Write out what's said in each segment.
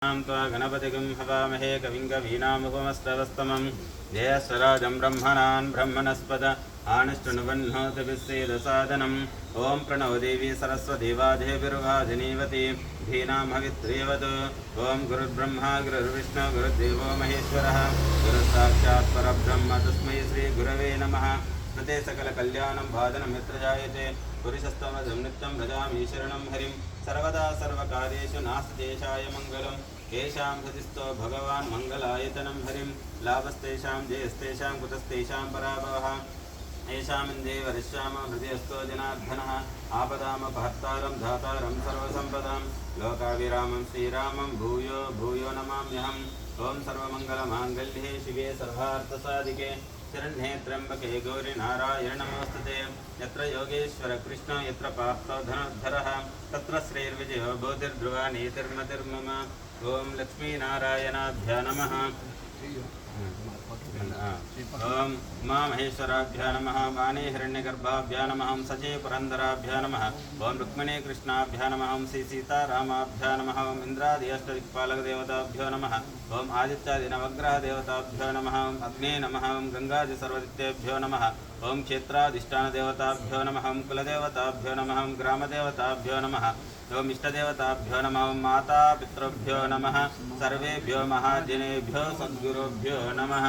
त्वा गणपतिगं हवामहे कविं कवीनामुपमस्तवस्तमं जयस्वराजं ब्रह्मणान् ब्रह्मणस्पद आनिष्टुनुबह्नोतिभिस्सेदसादनम् ॐ प्रणव देवी सरस्वती वाजेभिर्वाजिनीवती धीनां हवित्रेवत् ॐ गुरुर्ब्रह्मा गुरुर्विष्णु गुरुर्देवो महेश्वरः गुरुसाक्षात् परब्रह्म तस्मै श्रीगुरवे नमः। स्मृते सकलकल्याणं भाजनं यत्र जायते पुरुषस्तमजं नित्यं भजामि शरणं हरिं सर्वदा सर्वकार्येषु नास्ति देशाय मङ्गलं येषां हृदिस्थो भगवान् मङ्गलायतनं हरिं लाभस्तेषां जयस्तेषां कुतस्तेषां पराभवः येषामिन्दे वरिष्याम हृदयस्थो जनार्दनः आपदामपहर्तारं धातारं सर्वसम्पदां लोकाभिरामं श्रीरामं भूयो भूयो नमाम्यहम्। ॐ सर्वमङ्गलमाङ्गल्ये शिवे सर्वार्थसाधिके शरण्ये त्र्यम्बके गौरी नारायण नमोस्तुते। यत्र योगेश्वर कृष्ण यत्र पार्थो धनुर्धरः तत्र श्रीर्विजयो बोधिर्ध्रुवा नीतिर्मतिर्मम। ओं लक्ष्मीनारायणाभ्यां नमः। ओं उमामहेश्वराभ्यां नमः। वाणी हिरण्यगर्भाभ्यां नमः। सचे पुरन्दराभ्यां नमः। ओं रुक्मिणी कृष्णाभ्यां नमः। श्री सीतारामाभ्यां नमः। ओं इंद्रादि अष्टदिक्पालकदेवताभ्यो नमः। ओं आदित्यादि नवग्रहदेवताभ्यो नमः। अग्ने नमः। ओं गंगादि सर्वदित्तेभ्यो नमः। ओं क्षेत्राधिष्ठानदेवताभ्यो नमः। ओं कुलदेवताभ्यो नमः। ओं ग्रामदेवताभ्यो नमः। ओं इष्टदेवताभ्यो नमः। ओं माता पितृभ्यो नमः। सर्वेभ्यो महाजनेभ्यो सद्गुरुभ्यो नमः।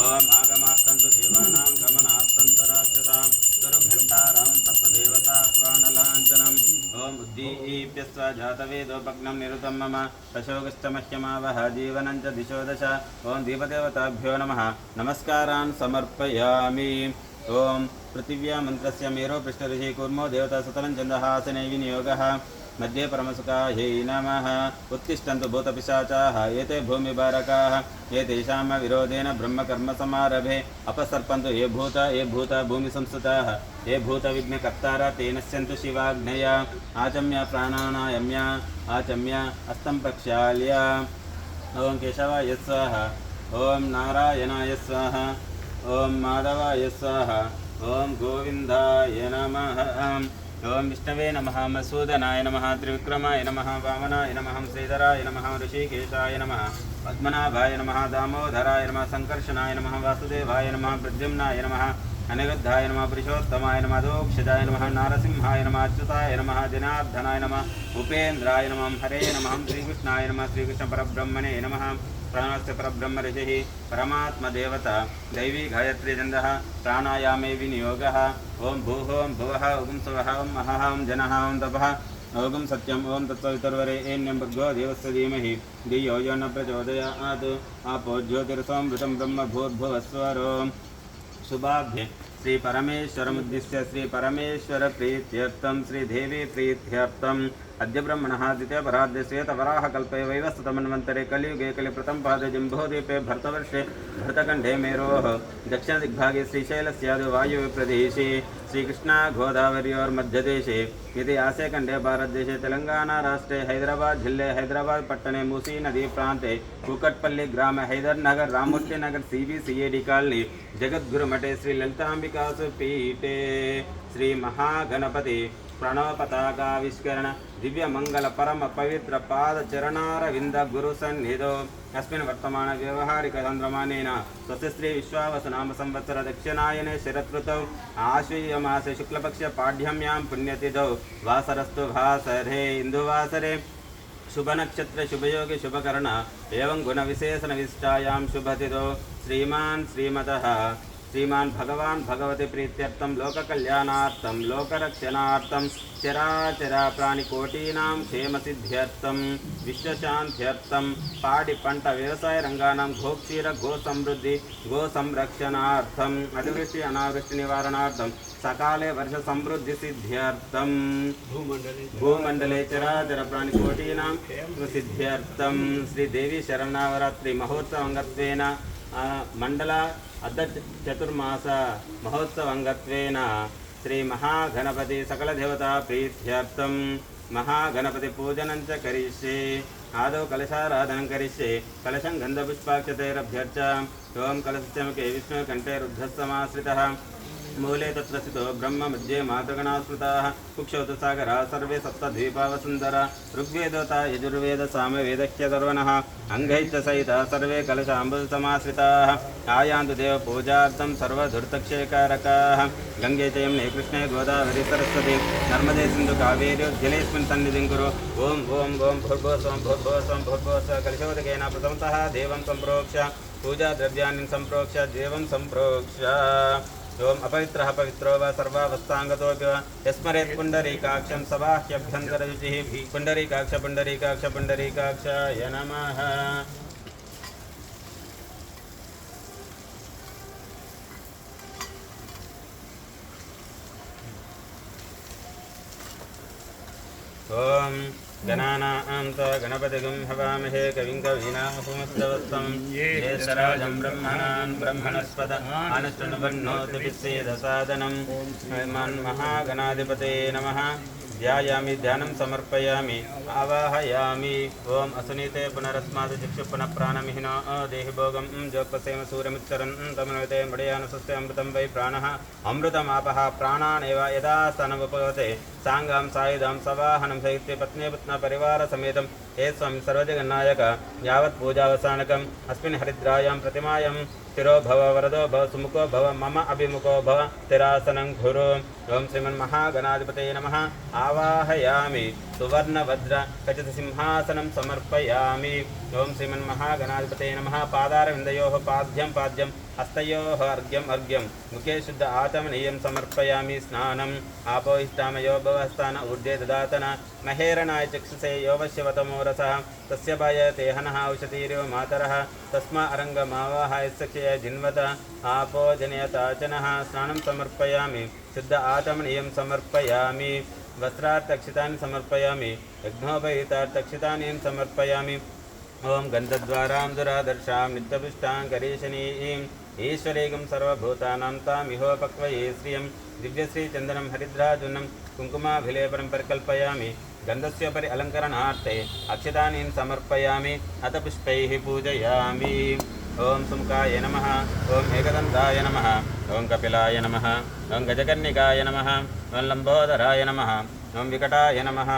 ओं आगमास्तन्तु देवानां गमनास्तन्तराक्षसां गुरुघण्टारां तत्त्वदेवताह्वानलाञ्छनम्। ओं उद्दीप्यस्व जातवेदोपग्नं निरुतं मम प्रशोगश्च मह्यमावह जीवनं च दिशो दश। ओं दीपदेवताभ्यो नमः नमस्कारान् समर्पयामि। ओं पृथिव्या मंत्रस्य मेरो पृष्ठऋषि कूर्मो देवता सतलं चन्दः आसने विनियोगः मध्ये परमसुखायै नमः। उत्तिष्ठन्तु भूतपिशाचाः एते भूमिबारकाः एतेषां विरोधेन ब्रह्मकर्मसमारभे अपसर्पन्तु ये भूत भूमिसंस्थिताः ये भूतविघ्नकर्तारः ते नश्यन्तु शिवाग्नया। आचम्य प्राणानायम्य आचम्य अस्तं प्रक्षाल्य। ओं केशवाय स्वाहा। ओं नारायणाय स्वाहा। ओं माधवाय स्वाहा। ओं गोविन्दाय नमः। ओं विष्णवे नमः। मसूदनाय नमः। त्रिविक्रमाय नमः। वामनाय नमः। श्रीधराय नमः। ऋषिकेशाय नमः। पद्मनाभाय नमः। दामोदराय नमः। संकर्षणाय नमः। वासुदेवाय नमः। प्रद्युम्नाय नमः। अनिरुद्धाय नमः। पुरुषोत्तमाय नमः। दोक्षजाय नमः। नारसिंहाय नमः। अच्युताय नमः। जनार्दनाय नमः। उपेन्द्राय नमः। हरे नमः। श्रीकृष्णाय नमः। श्रीकृष्णपरब्रह्मणे नमः। प्राणस्य परब्रह्म ऋषिः परमात्मदेवता दैवी गायत्री छन्दः प्राणायामे विनियोगः। ओं भूः ओं भुवः ओं स्वः ओं महः ओं जनः ओं तपः ओं सत्यम् ओं तत्सवितुर्वरेण्यं भर्गो देवस्य धीमहि धियो यो न प्रचोदयात्। आपो ज्योतिरसोऽमृतं ब्रह्म भूर्भुवस्वरों शुभाभ्ये श्री परमेश्वरमुद्दिश्य श्री परमेश्वर प्रीत्यर्थं श्रीदेवी प्रीत्यर्थं अद्य ब्रह्मणः द्वितीयपरार्धे श्वेतवराहकल्पे वैवस्वतमन्वन्तरे कलियुगे कलिप्रथम पादे जम्बूद्वीपे भरतवर्षे भरतखण्डे मेरोः दक्षिणदिग्भागे श्रीशैलस्यादि वायुव्यप्रदेशे श्रीकृष्णा गोदावर्योर्मध्यदेशे इतिहासे खण्डे भारतदेशे तेलंगाना राष्ट्रे हैदराबाद जिल्ले हैदराबाद पट्टणे मूसी नदी प्रान्ते कुकट्पल्ली ग्रामे हैदरनगर राममूर्तिनगर CBCAD कालनी जगद्गुरुमठे श्री ललिताम्बिकासु पीठे श्री महागणपति प्रणव पताकाविष्करण दिव्य मंगल परम पवित्र पाद चरणारविंद गुरु सन्निधौ अस्मिन् वर्तमान व्यवहारिक चन्द्रमानेन स्वस्य श्री विश्वावसु नाम संवत्सर दक्षिणायने शरदृतौ आश्वयुजमासे शुक्लपक्ष पाढ्यम्यां पुण्यतिथौ वासरस्तु भासरे इंदुवासरे शुभ नक्षत्र शुभयोगे शुभकर्ण एवं गुण विशेषण विशिष्टायां शुभतिथौ श्रीमान् श्रीमतः श्रीमान भगवान भगवती प्रीत्यर्थं लोककल्याणार्थं लोकरक्षणार्थं चराचरा प्राणिकोटीनां क्षेमसिद्ध्यर्थं विश्वशान्त्यर्थं पाडि पंट व्यवसाय रंगानां गोक्षीर गोसमृद्धि गोसंरक्षणार्थं अतिवृष्टि अनावृष्टि निवारणार्थं सकाले वर्ष समृद्धि सिद्ध्यर्थं भूमंडले चराचर प्राणिकोटीनां सिद्ध्यर्थं श्रीदेवी शरणावरात्रि महोत्सव अंगत्वेन मंडल अद्ध चतुर्मास महोत्सव अंगत्वेन श्री महागणपति सकल देवता प्रीत्यर्थं महागणपति पूजनं च करिष्ये। आदौ कलशाराधनं करिष्ये। कलशं गन्धपुष्पाक्षतैरभ्यर्च्य ओं कलशचमके विष्णुकण्ठे रुद्धस्तमाश्रितः मूले तत्र स्थितो ब्रह्म मध्ये मातृगणा स्मृताः कुक्षौ तु सागरा सर्वे सप्तद्वीपावसुन्दरा ऋग्वेदता यजुर्वेद सामवेदह्यधर्वणः अङ्गैश्च सहिता सर्वे कलशाम्बुसमाश्रिताः आयान्तु देवपूजार्थं सर्वधुर्तक्षयकारकाः गङ्गे च यमुने कृष्णे गोदावरी सरस्वती नर्मदे सिन्धु कावेरी जलेऽस्मिन् सन्निधिं कुरु ॐ ॐ ॐ भूर्भुवस्वं भूर्भुवस्वं भूर्भुवस्व कलशोदकेन प्रथमतः देवं सम्प्रोक्ष्य पूजाद्रव्याणि सम्प्रोक्ष्य देवं सम्प्रोक्ष्य ओम अपवित्रः पवित्रो वा सर्वावस्थाङ्गतोऽपि वा यस्मरेत् पुण्डरीकाक्षं सबाह्यभ्यन्तररुचिः पुण्डरीकाक्ष पुण्डरीकाक्ष पुण्डरीकाक्षाय नमः। ओम गणानां गणपतिगं हवामहे कविं कवीनामुपमस्तवस्तं ज्येष्ठराजं ब्रह्मणान् ब्रह्मणस्पत आनशृण्वन्नोतिभिस्सेदसादनं महागणाधिपते नमः। ध्यायामि ध्यानं समर्पयामि आवाहयामि ओम असुनीते पुनरस्मात् चक्षु पुनः प्राणमिहिनो देहि भोगं जोक्पसेम सूर्यमुच्चरन् तमन्वते मृडयानुसस्य अमृतं वै प्राणः अमृतमापः प्राणानेव यदा स्तनमुपगते सांगां सायुधां सवाहनं सहित्य पत्नी पुत्र परिवार समेतं हे स्वामी सर्वजगन्नायक यावत् पूजावसानकम् अस्मिन् हरिद्रायां प्रतिमायां स्थिरो भव वरदो भव सुमुखो भव मम अभिमुखो भव स्थिरासनं कुरु। ओम श्रीमन्महागणाधिपतये नमः। आवाहयामि सुवर्णभद्र खचितसिंहासनं समर्पयामि। ओम श्रीमन्महागणाधिपतये नमः। पादारविन्दयोः पाद्यं पाद्यं हस्तयोः अर्घ्यम् अर्घ्यं मुखे शुद्ध आचमनीयं समर्पयामि। स्नानम् आपोहिष्टामयो भवस्तान ऊर्ध्वे ददातन महेरणाय चक्षुषे योवश्यवतमो रसः तस्य बायते हनः औषधीर्यो मातरः तस्मा अरङ्गमावाहाय सख्यय जिन्वत आपो जनयताचनः। स्नानं समर्पयामि शुद्ध आचमनीयं समर्पयामि। वस्त्रार्थक्षितानि समर्पयामि। यज्ञोपवीतार्थक्षितानि समर्पयामि। ओम गन्धद्वारां दुरादर्शां नित्यपुष्टां करीशनीं ईश्वरेगं सर्वभूतानां तामिहोपक्वये श्रियं दिव्यश्रीचन्दनं हरिद्राजूर्णं कुङ्कुमाभिलेपनं परिकल्पयामि। गन्धस्योपरि अलङ्करणार्थे अक्षतानि समर्पयामि। अथ पुष्पैः पूजयामि। ओम सुमुखाय नमः। ओम एकदन्ताय नमः। ओम कपिलाय नमः। ओम गजकर्णिकाय नमः। ओम लम्बोदराय नमः। ओम विकटाय नमः।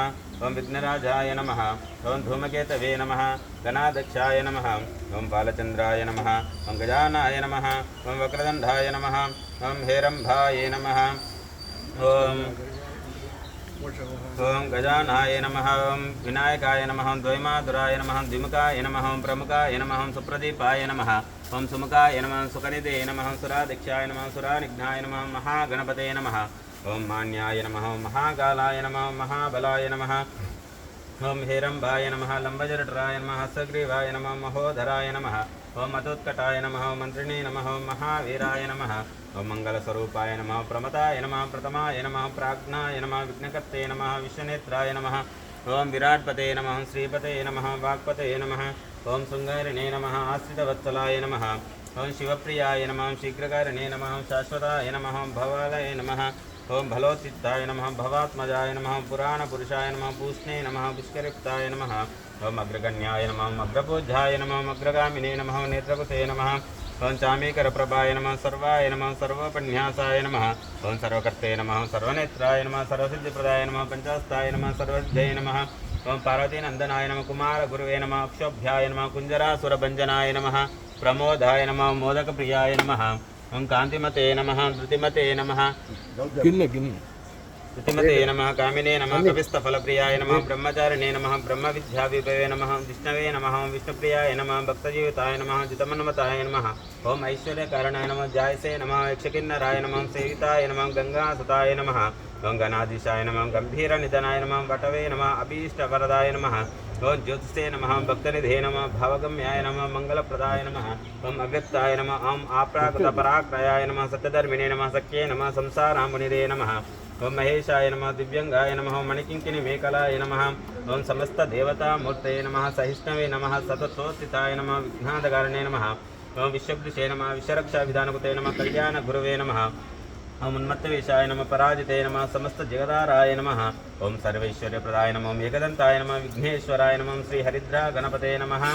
ओम विघ्नराजाय नमः। ओम धूमकेतवे नमः। गणाध्यक्षाय नमः। ओम बालचन्द्राय नमः। ओम गजानाय नमः। ओम वक्रदण्डाय नमः। ओम हेरम्भाय नमः। ओम गजानाय नमः। ओम विनायकाय नमः। ओम द्वैमाधुराय नमः। द्विमुखाय नमः। ओम प्रमुखाय नमः। ओम सुप्रदीपाय नमः। ओम सुमुखाय नमः। सुकनिधे नमः। सुराध्यक्षाय नमः। सुरानिघ्नाय नमः। महागणपते नमः। ओम मान्याय नमः। ओम महाकालाय नमः। ओम महाबलाय नमः। ओम हेरम्भाय नमः। लम्बजरटराय नमः। सग्रीवाय नमः। महोदराय नमः। ओम अतुत्कटाय नमः। ओम मन्त्रिणे नमः। ओम महावीराय नमः। ओम मंगलस्वरूपाय नमः। प्रमताय नमः। प्रथमाय नमः। प्राज्ञाय नमः। विघ्नकर्ते नमः। विश्वनेत्राय नमः। ओम विराट्पते नमः। श्रीपते नमः। वाक्पते नमः। ओम शृङ्गारिणे नमः। आश्रितवत्सलाय नमः। ओम शिवप्रियाय नमः। शीघ्रकारिणे नमः। शाश्वताय नमः। भवालय नमः। ओम भलोचित्ताय नमः। भवात्मजाय नमः। पुराणपुरुषाय नमः। पूष्णे नमः। पुष्करयुक्ताय नमः। ओम अग्रगण्याय नमः। ओम अग्रपूज्याय नमः। ओम अग्रगामिने नमः। नेत्रकुते नमः। ओम चामीकरप्रभाय नमः। सर्वाय नमः। सर्वोपन्यासाय नमः। ओम सर्वकर्ते नमः। सर्वनेत्राय नमः। सर्वसिद्धिप्रदाय नमः। पंचास्ताय नमः। सर्वसिद्धये नमः। ओम पार्वतीनन्दनाय नमः। कुमारगुरुवे नमः। अक्षोभ्याय नमः। कुञ्जरासुरभञ्जनाय नमः। प्रमोदाय नमः। मोदकप्रियाय नमः। ओम कांतिमते नमः। धृतिमते नमः। धृतिमते नमः। कामिने नमः। कविस्तफलप्रियाय नमः। ब्रह्मचारिणे नमः। ब्रह्मविद्याविभवे नमः। विष्णवे नमः। विष्णुप्रियाय नमः। भक्तजीविताय नमः। जितमन्मताय नमः। ओम ऐश्वर्यकारणाय नमः। जायसे नमः। यक्षकिन्नराय नमः। सेविताय नमः। गंगासुताय नमः। ओम गणाधीशाय नमः। गंभीरनिधनाय नमः। वटवे नमः। अभीष्टवरदाय नमः। ओम ज्योतिषे नमः। भक्तनिधे नमः। भावगम्याय नमः। मंगलप्रदाय नमः। ओम अव्यक्ताय नमः। ओम आप्राकृतपराक्रयाय नमः। सत्यधर्मिणे नमः। सख्ये नमः। संसारामुनिरे नमः। ओम महेशाय नमः। दिव्यंगाय नमः। ओम मणिकिंकिनी मेखलाय नमः। ओम समस्तदेवतामूर्तये नमः। सहिष्णवे नमः। सततोत्थिताय नमः। विघ्नादकारणे नमः। ओम विश्वब्दुषे नमः। विश्वरक्षाभिधानकृते नमः। कल्याणगुरवे नमः। ओम उन्मत्तवेशाय नमः। पराजिते नमः। समस्तजगदाराय नमः। ओम सर्वैश्वर्यप्रदाय नमः। ओम एकदन्ताय नमः। विघ्नेश्वराय नमः। श्री हरिद्रा गणपते नमः।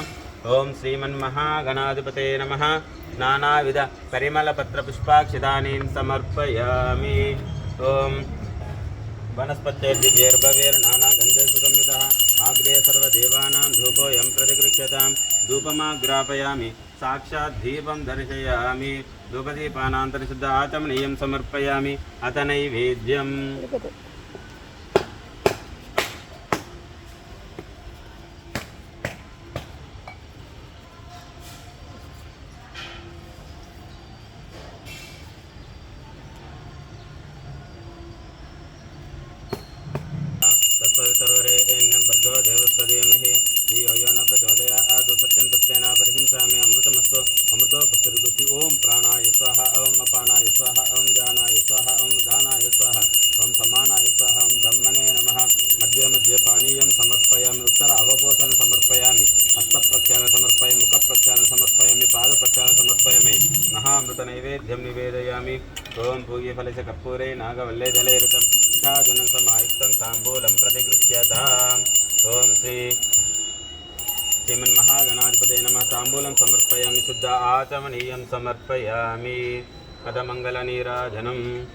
ఓం శ్రీమన్మహాగణాధిపతే నమః. నానావిధ పరిమళపత్రపుష్పాక్షితానీన్ సమర్పయామి. ఓం వనస్పత్యైర్దివ్యైర్భవైర్నానాగन्धेषु संयुतः आग्रे सर्वदेवानां धूपोऽयं प्रतिगृह्यतां. धूपमाग्रापयामि, साक्षात् दीपं दर्शयामि. धूपदीपानान्तरशुद्ध आचमनीयं समर्पयामि. अथ नैवेद्यम्. तत्पवितर्वरेण्यं भर्गो देवस्य धीमहि धियो यो न प्रचोदयात्. सत्यं तत्तेन परिहिंसामि. अमृतमस्तु अमृतो पुष्टिर्गुति. ओम प्राणाय स्वाहा, ओम अपानाय स्वाहा, ओम जानाय स्वाहा, ओम दानाय स्वाहा, ओम समानाय स्वाहा, ओम ब्रह्मणे नमः. मध्ये मध्ये पानीयं समर्पयामि. उत्तर अवपोषण समर्पयामि. हस्तप्रक्षालन समर्पयामि. मुखप्रक्षालन समर्पयामि. पादप्रक्षालन समर्पयामि. महामृतनैवेद्यं निवेदयामि. ओम पूगीफलस्य कर्पूरे नागवल्ले जलैरुतं साधनं समायुक्तं ताम्बूलं प्रतिगृह्यताम्. ओम श्रीमन्महागणाधिपते नमः. ताम्बूलं समर्पयामि. शुद्ध आचमनीयं समर्पयामि. कदमङ्गलनीराजनम्.